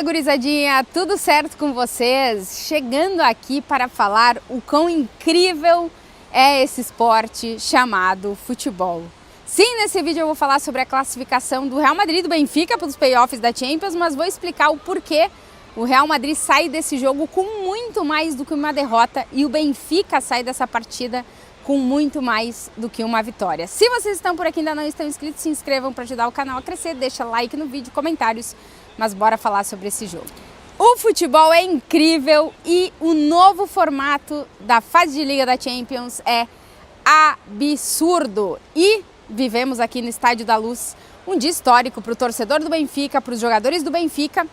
Fala, gurizadinha, tudo certo com vocês? Chegando aqui para falar o quão incrível é esse esporte chamado futebol. Sim, nesse vídeo eu vou falar sobre a classificação do Real Madrid e do Benfica para os playoffs da Champions, mas vou explicar o porquê o Real Madrid sai desse jogo com muito mais do que uma derrota e o Benfica sai dessa partida com muito mais do que uma vitória. Se vocês estão por aqui e ainda não estão inscritos, se inscrevam para ajudar o canal a crescer, deixa like no vídeo, comentários, mas bora falar sobre esse jogo. O futebol é incrível e o novo formato da fase de Liga da Champions é absurdo. E vivemos aqui no Estádio da Luz um dia histórico para o torcedor do Benfica, para os jogadores do Benfica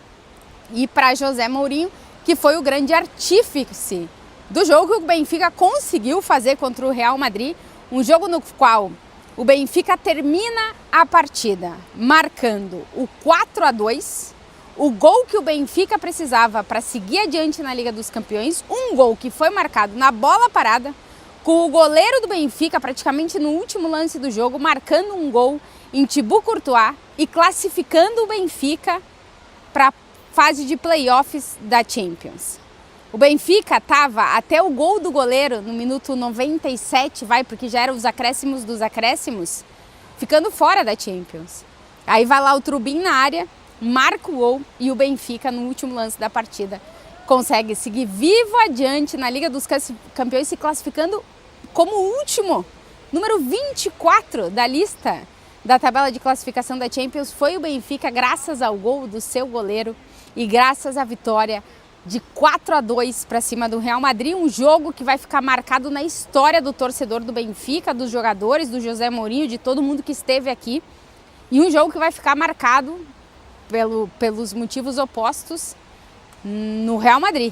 e para José Mourinho, que foi o grande artífice do jogo que o Benfica conseguiu fazer contra o Real Madrid, um jogo no qual o Benfica termina a partida marcando o 4-2, o gol que o Benfica precisava para seguir adiante na Liga dos Campeões, um gol que foi marcado na bola parada, com o goleiro do Benfica praticamente no último lance do jogo, marcando um gol em Thibaut Courtois e classificando o Benfica para a fase de playoffs da Champions. O Benfica estava até o gol do goleiro no minuto 97, porque já eram os acréscimos dos acréscimos, ficando fora da Champions. Aí vai lá o Trubin na área, marca o gol e o Benfica, no último lance da partida, consegue seguir vivo adiante na Liga dos Campeões, se classificando como o último, número 24 da lista da tabela de classificação da Champions. Foi o Benfica, graças ao gol do seu goleiro e graças à vitória de 4-2 para cima do Real Madrid, um jogo que vai ficar marcado na história do torcedor do Benfica, dos jogadores, do José Mourinho, de todo mundo que esteve aqui, e um jogo que vai ficar marcado pelos motivos opostos no Real Madrid,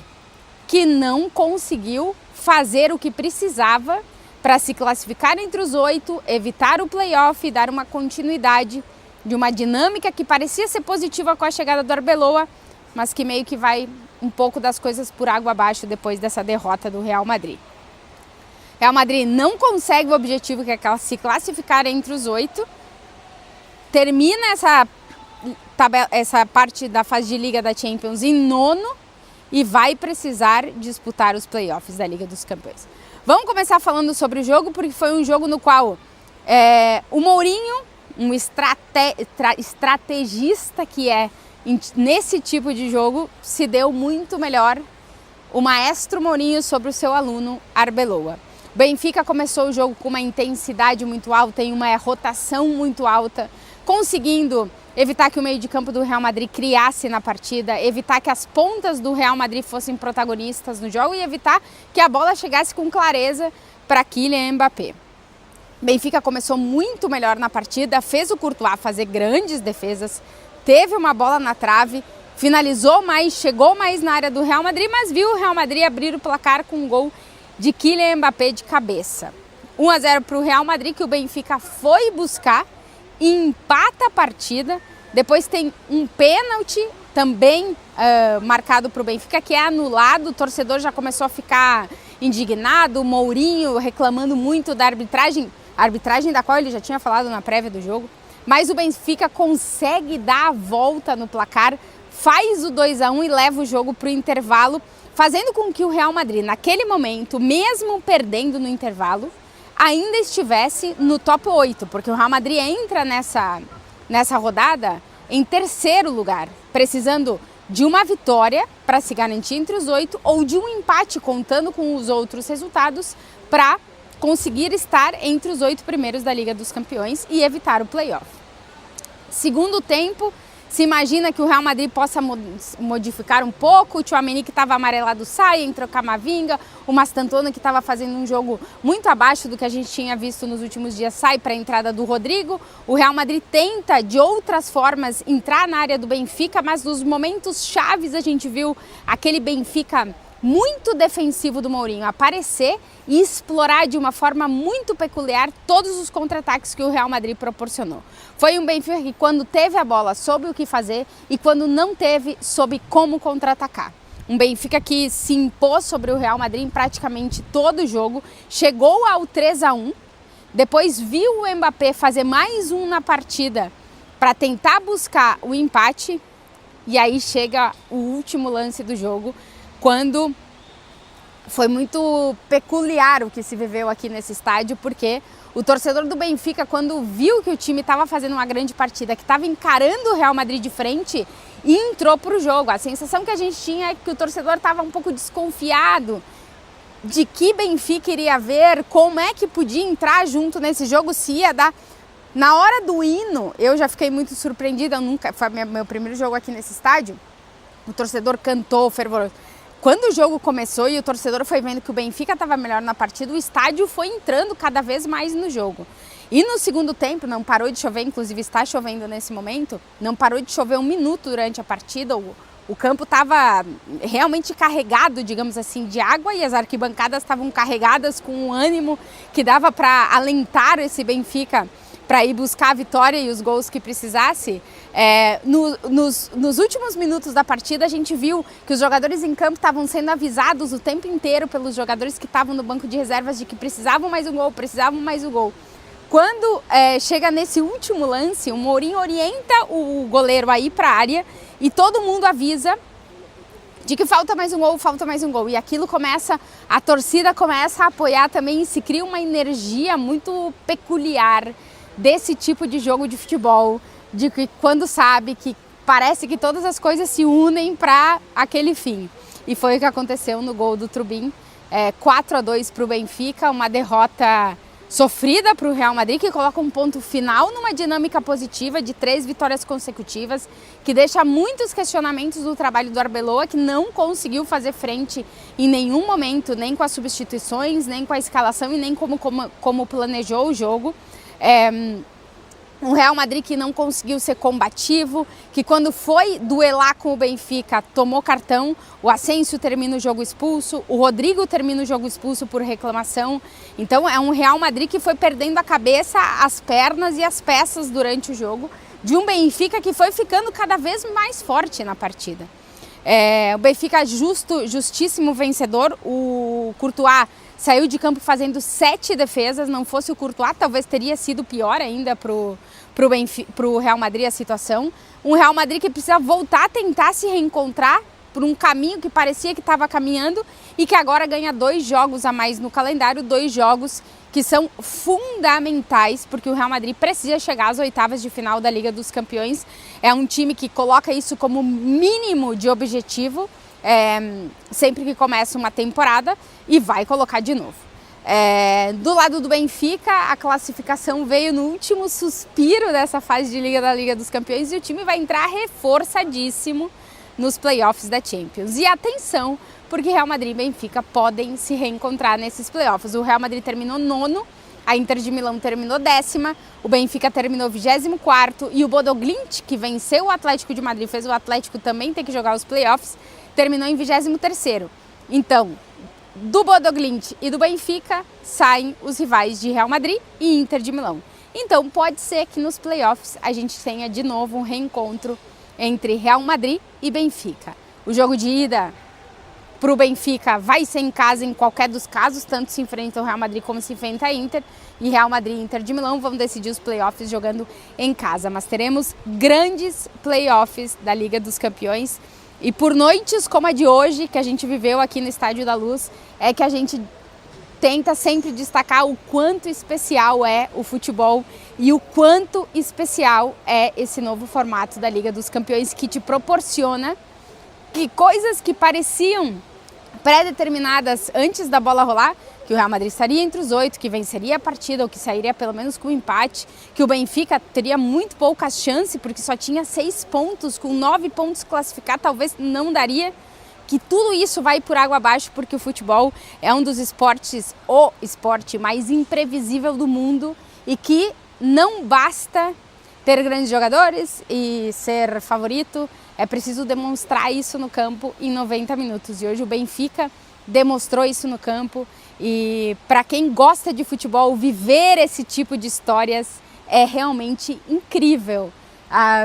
que não conseguiu fazer o que precisava para se classificar entre os 8, evitar o playoff e dar uma continuidade de uma dinâmica que parecia ser positiva com a chegada do Arbeloa, mas que meio que vai um pouco das coisas por água abaixo depois dessa derrota do Real Madrid. Real Madrid não consegue o objetivo que é se classificar entre os 8, termina essa parte da fase de Liga da Champions em nono e vai precisar disputar os playoffs da Liga dos Campeões. Vamos começar falando sobre o jogo, porque foi um jogo no qual o Mourinho, um estrategista que é nesse tipo de jogo, se deu muito melhor o maestro Mourinho sobre o seu aluno Arbeloa. O Benfica começou o jogo com uma intensidade muito alta e uma rotação muito alta, conseguindo evitar que o meio de campo do Real Madrid criasse na partida, evitar que as pontas do Real Madrid fossem protagonistas no jogo e evitar que a bola chegasse com clareza para Kylian Mbappé. O Benfica começou muito melhor na partida, fez o Courtois fazer grandes defesas, teve uma bola na trave, finalizou mais, chegou mais na área do Real Madrid, mas viu o Real Madrid abrir o placar com um gol de Kylian Mbappé de cabeça. 1-0 para o Real Madrid, que o Benfica foi buscar e empata a partida. Depois tem um pênalti também marcado para o Benfica, que é anulado. O torcedor já começou a ficar indignado, o Mourinho reclamando muito da arbitragem da qual ele já tinha falado na prévia do jogo. Mas o Benfica consegue dar a volta no placar, faz o 2-1 e leva o jogo para o intervalo, fazendo com que o Real Madrid, naquele momento, mesmo perdendo no intervalo, ainda estivesse no top 8, porque o Real Madrid entra nessa rodada em terceiro lugar, precisando de uma vitória para se garantir entre os 8 ou de um empate, contando com os outros resultados, para conseguir estar entre os 8 primeiros da Liga dos Campeões e evitar o playoff. Segundo tempo, se imagina que o Real Madrid possa modificar um pouco. O Tchouaméni, que estava amarelado, sai, entrou Camavinga. O Mastantuono, que estava fazendo um jogo muito abaixo do que a gente tinha visto nos últimos dias, sai para a entrada do Rodrigo. O Real Madrid tenta, de outras formas, entrar na área do Benfica, mas nos momentos chaves a gente viu aquele Benfica muito defensivo do Mourinho aparecer e explorar de uma forma muito peculiar todos os contra-ataques que o Real Madrid proporcionou. Foi um Benfica que, quando teve a bola, soube o que fazer e, quando não teve, soube como contra-atacar. Um Benfica que se impôs sobre o Real Madrid em praticamente todo o jogo, chegou ao 3-1, depois viu o Mbappé fazer mais um na partida para tentar buscar o empate E aí chega o último lance do jogo, quando foi muito peculiar o que se viveu aqui nesse estádio, porque o torcedor do Benfica, quando viu que o time estava fazendo uma grande partida, que estava encarando o Real Madrid de frente, e entrou para o jogo. A sensação que a gente tinha é que o torcedor estava um pouco desconfiado de que Benfica iria ver, como é que podia entrar junto nesse jogo, se ia dar. Na hora do hino, eu já fiquei muito surpreendida, foi meu primeiro jogo aqui nesse estádio, o torcedor cantou fervoroso. Quando o jogo começou e o torcedor foi vendo que o Benfica estava melhor na partida, o estádio foi entrando cada vez mais no jogo. E no segundo tempo, não parou de chover, inclusive está chovendo nesse momento, não parou de chover um minuto durante a partida, o campo estava realmente carregado, digamos assim, de água, e as arquibancadas estavam carregadas com um ânimo que dava para alentar esse Benfica para ir buscar a vitória e os gols que precisasse. Nos últimos minutos da partida, a gente viu que os jogadores em campo estavam sendo avisados o tempo inteiro pelos jogadores que estavam no banco de reservas de que precisavam mais um gol. Quando chega nesse último lance, o Mourinho orienta o goleiro a ir para a área e todo mundo avisa de que falta mais um gol. E aquilo a torcida começa a apoiar também, e se cria uma energia muito peculiar desse tipo de jogo de futebol, de que quando sabe que parece que todas as coisas se unem para aquele fim. E foi o que aconteceu no gol do Thauvin, 4-2 para o Benfica, uma derrota sofrida para o Real Madrid, que coloca um ponto final numa dinâmica positiva de 3 vitórias consecutivas, que deixa muitos questionamentos no trabalho do Arbeloa, que não conseguiu fazer frente em nenhum momento, nem com as substituições, nem com a escalação e nem como planejou o jogo. Um Real Madrid que não conseguiu ser combativo, que quando foi duelar com o Benfica tomou cartão, o Asensio termina o jogo expulso, o Rodrigo termina o jogo expulso por reclamação. Então é um Real Madrid que foi perdendo a cabeça, as pernas e as peças durante o jogo, de um Benfica que foi ficando cada vez mais forte na partida. O Benfica justíssimo vencedor, o Courtois saiu de campo fazendo 7 defesas, não fosse o Courtois, talvez teria sido pior ainda pro Real Madrid a situação. Um Real Madrid que precisa voltar a tentar se reencontrar por um caminho que parecia que estava caminhando e que agora ganha 2 jogos a mais no calendário, 2 jogos que são fundamentais, porque o Real Madrid precisa chegar às oitavas de final da Liga dos Campeões. É um time que coloca isso como mínimo de objetivo, sempre que começa uma temporada, e vai colocar de novo. Do lado do Benfica, a classificação veio no último suspiro dessa fase de Liga da Liga dos Campeões e o time vai entrar reforçadíssimo nos playoffs da Champions. E atenção, porque Real Madrid e Benfica podem se reencontrar nesses playoffs. O Real Madrid terminou 9º, a Inter de Milão terminou 10ª, o Benfica terminou 24º e o Bodo Glimt, que venceu o Atlético de Madrid, fez o Atlético também ter que jogar os playoffs, terminou em 23º. Então, do Bodo Glimt e do Benfica saem os rivais de Real Madrid e Inter de Milão. Então pode ser que nos playoffs a gente tenha de novo um reencontro entre Real Madrid e Benfica. O jogo de ida para o Benfica vai ser em casa em qualquer dos casos, tanto se enfrenta o Real Madrid como se enfrenta a Inter, e Real Madrid e Inter de Milão vão decidir os playoffs jogando em casa. Mas teremos grandes playoffs da Liga dos Campeões. E por noites como a de hoje, que a gente viveu aqui no Estádio da Luz, é que a gente tenta sempre destacar o quanto especial é o futebol e o quanto especial é esse novo formato da Liga dos Campeões, que te proporciona que coisas que pareciam pré-determinadas antes da bola rolar, que o Real Madrid estaria entre os 8, que venceria a partida ou que sairia pelo menos com um empate, que o Benfica teria muito poucas chances porque só tinha 6 pontos, com 9 pontos classificados talvez não daria, que tudo isso vai por água abaixo porque o futebol é um dos esportes, o esporte mais imprevisível do mundo, e que não basta ter grandes jogadores e ser favorito, é preciso demonstrar isso no campo em 90 minutos. E hoje o Benfica demonstrou isso no campo, e para quem gosta de futebol, viver esse tipo de histórias é realmente incrível.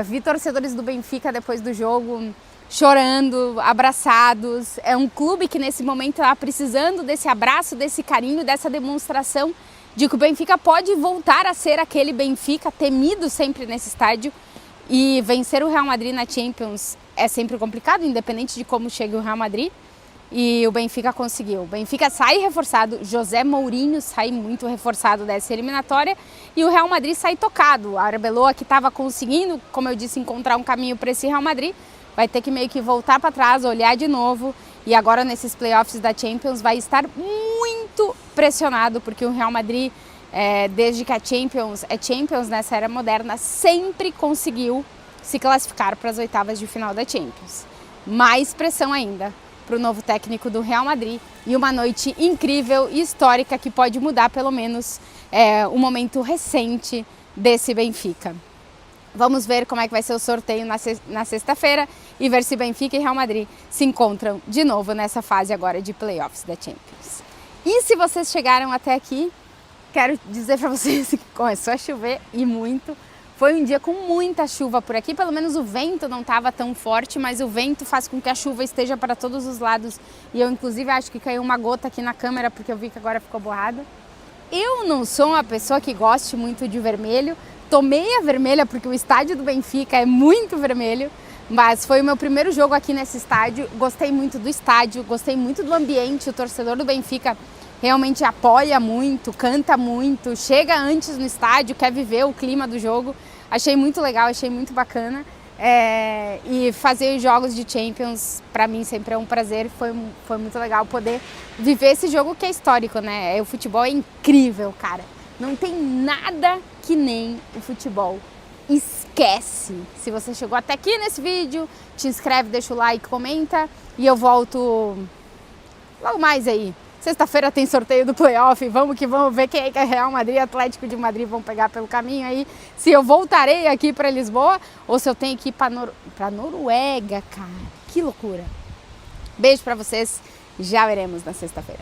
Vi torcedores do Benfica depois do jogo chorando, abraçados. É um clube que nesse momento está precisando desse abraço, desse carinho, dessa demonstração de que o Benfica pode voltar a ser aquele Benfica temido sempre nesse estádio. E vencer o Real Madrid na Champions é sempre complicado, independente de como chegue o Real Madrid. E o Benfica conseguiu. O Benfica sai reforçado, José Mourinho sai muito reforçado dessa eliminatória e o Real Madrid sai tocado. A Arbeloa, que estava conseguindo, como eu disse, encontrar um caminho para esse Real Madrid, vai ter que meio que voltar para trás, olhar de novo e agora nesses playoffs da Champions vai estar muito pressionado porque o Real Madrid, desde que a Champions é Champions nessa era moderna, sempre conseguiu se classificar para as oitavas de final da Champions. Mais pressão ainda para o novo técnico do Real Madrid e uma noite incrível e histórica que pode mudar pelo menos o momento recente desse Benfica. Vamos ver como é que vai ser o sorteio na sexta-feira e ver se Benfica e Real Madrid se encontram de novo nessa fase agora de playoffs da Champions. E se vocês chegaram até aqui, quero dizer para vocês que começou a chover e muito. Foi um dia com muita chuva por aqui, pelo menos o vento não estava tão forte, mas o vento faz com que a chuva esteja para todos os lados. E eu, inclusive, acho que caiu uma gota aqui na câmera, porque eu vi que agora ficou borrada. Eu não sou uma pessoa que goste muito de vermelho. Tomei a vermelha porque o estádio do Benfica é muito vermelho, mas foi o meu primeiro jogo aqui nesse estádio. Gostei muito do estádio, gostei muito do ambiente. O torcedor do Benfica realmente apoia muito, canta muito, chega antes no estádio, quer viver o clima do jogo. Achei muito legal, achei muito bacana. E fazer os jogos de Champions, para mim, sempre é um prazer. Foi muito legal poder viver esse jogo que é histórico, né? O futebol é incrível, cara. Não tem nada que nem o futebol. Esquece! Se você chegou até aqui nesse vídeo, te inscreve, deixa o like, comenta. E eu volto logo mais aí. Sexta-feira tem sorteio do playoff, vamos que vamos ver quem é que é Real Madrid e Atlético de Madrid vão pegar pelo caminho aí. Se eu voltarei aqui para Lisboa ou se eu tenho que ir para Noruega, cara. Que loucura. Beijo para vocês, já veremos na sexta-feira.